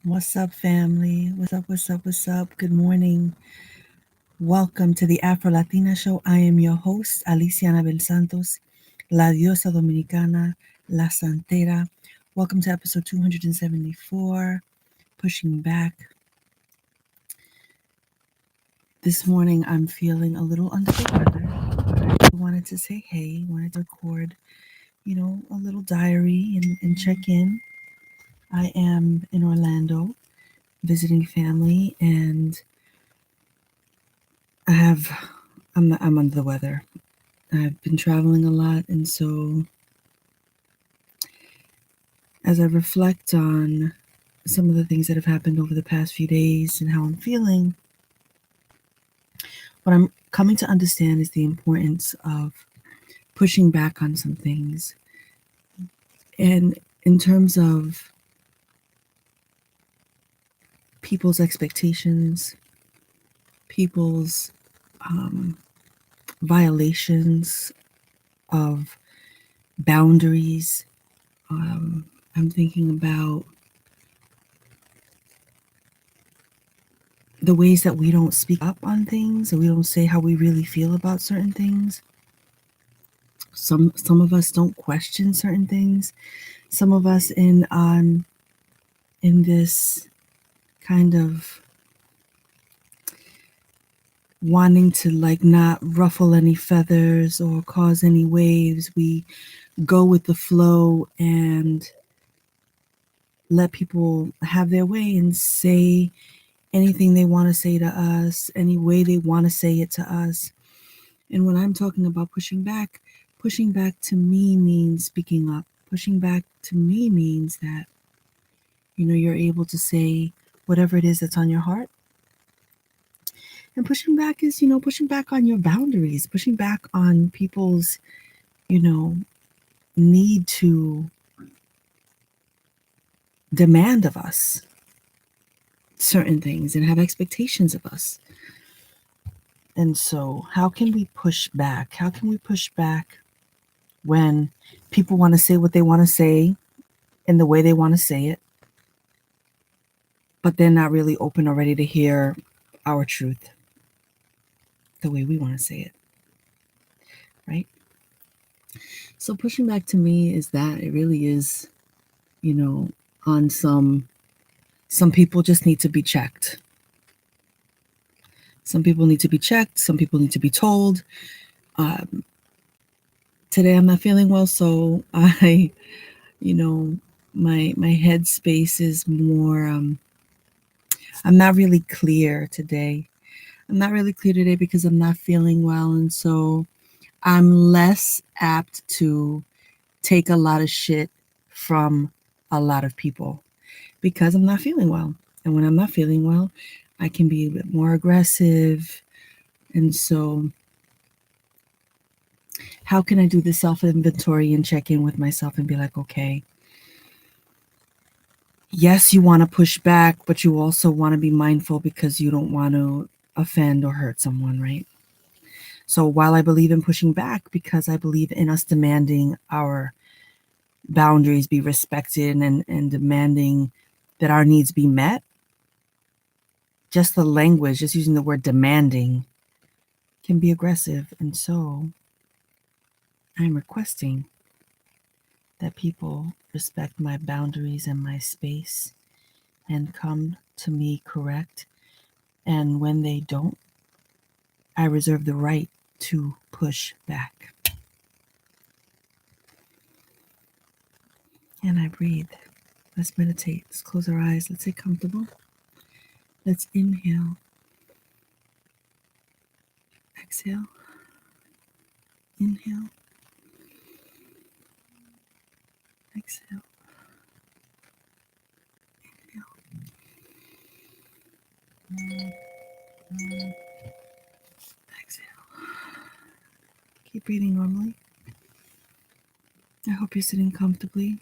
What's up, family? What's up? What's up? What's up? Good morning. Welcome to the Afro Latina Show. I am your host, Alicia Anabel-santos, La Diosa Dominicana, La Santera. Welcome to episode 274, Pushing Back. This morning, I'm feeling a little under the weather, but I wanted to say hey, wanted to record, a little diary and check in. I am in Orlando visiting family, and I'm under the weather. I've been traveling a lot, and so as I reflect on some of the things that have happened over the past few days and how I'm feeling, what I'm coming to understand is the importance of pushing back on some things. And in terms of people's expectations, people's violations of boundaries, I'm thinking about the ways that we don't speak up on things, and we don't say how we really feel about certain things. Some of us don't question certain things. Some of us in this kind of wanting to not ruffle any feathers or cause any waves, we go with the flow and let people have their way and say anything they want to say to us, any way they want to say it to us. And when I'm talking about pushing back to me means speaking up. Pushing back to me means that, you're able to say whatever it is that's on your heart. And pushing back is, pushing back on your boundaries, pushing back on people's, need to demand of us certain things and have expectations of us. And so how can we push back? How can we push back when people want to say what they want to say in the way they want to say it, but they're not really open or ready to hear our truth the way we want to say it, right? So pushing back to me is that it really is, on some people just need to be checked. Some people need to be checked. Some people need to be told. Today I'm not feeling well, so I, my headspace is more. I'm not really clear today. I'm not really clear today because I'm not feeling well, and so I'm less apt to take a lot of shit from a lot of people because I'm not feeling well. And when I'm not feeling well, I can be a bit more aggressive. And so how can I do the self-inventory and check in with myself and be like, okay, yes, you want to push back, but you also want to be mindful because you don't want to offend or hurt someone, right? So while I believe in pushing back because I believe in us demanding our boundaries be respected and demanding that our needs be met, just the language, just using the word demanding can be aggressive. And so I'm requesting that people respect my boundaries and my space and come to me correct. And when they don't, I reserve the right to push back. And I breathe. Let's meditate. Let's close our eyes. Let's get comfortable. Let's inhale. Exhale. Inhale. Exhale. Inhale. Exhale. Keep breathing normally. I hope you're sitting comfortably.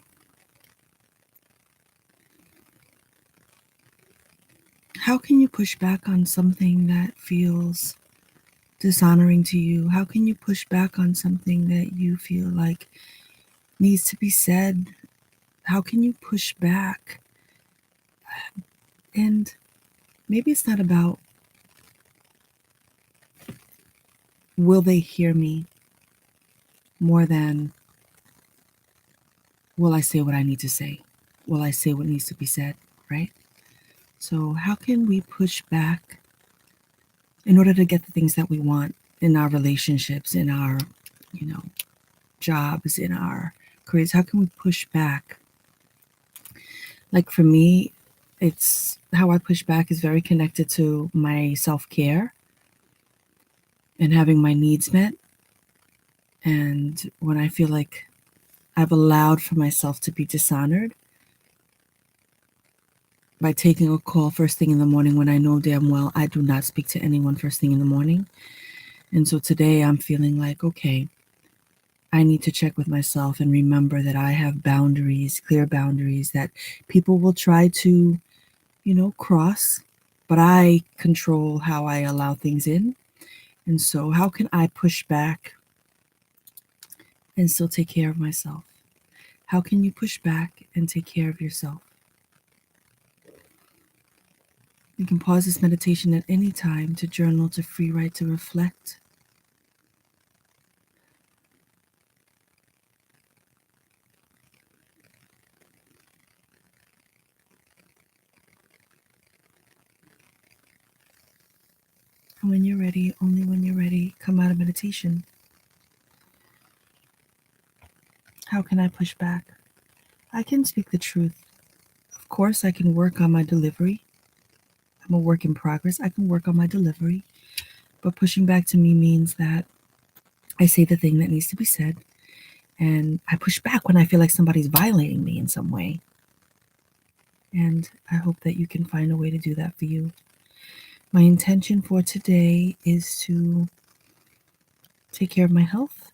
How can you push back on something that feels dishonoring to you? How can you push back on something that you feel like needs to be said? How can you push back And maybe it's not about will they hear me more than will I say what I need to say? Will I say what needs to be said, right? So how can we push back in order to get the things that we want in our relationships, in our, you know, jobs, in our careers? How can we push back? Like for me, it's how I push back is very connected to my self-care and having my needs met. And when I feel like I've allowed for myself to be dishonored by taking a call first thing in the morning when I know damn well I do not speak to anyone first thing in the morning. And so today I'm feeling like, okay, I need to check with myself and remember that I have boundaries, clear boundaries that people will try to, cross, but I control how I allow things in. And so how can I push back and still take care of myself? How can you push back and take care of yourself? You can pause this meditation at any time to journal, to free write, to reflect. And when you're ready, only when you're ready, come out of meditation. How can I push back? I can speak the truth. Of course, I can work on my delivery. I'm a work in progress. I can work on my delivery. But pushing back to me means that I say the thing that needs to be said. And I push back when I feel like somebody's violating me in some way. And I hope that you can find a way to do that for you. My intention for today is to take care of my health,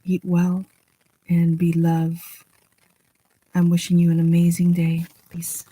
eat well, and be love. I'm wishing you an amazing day. Peace.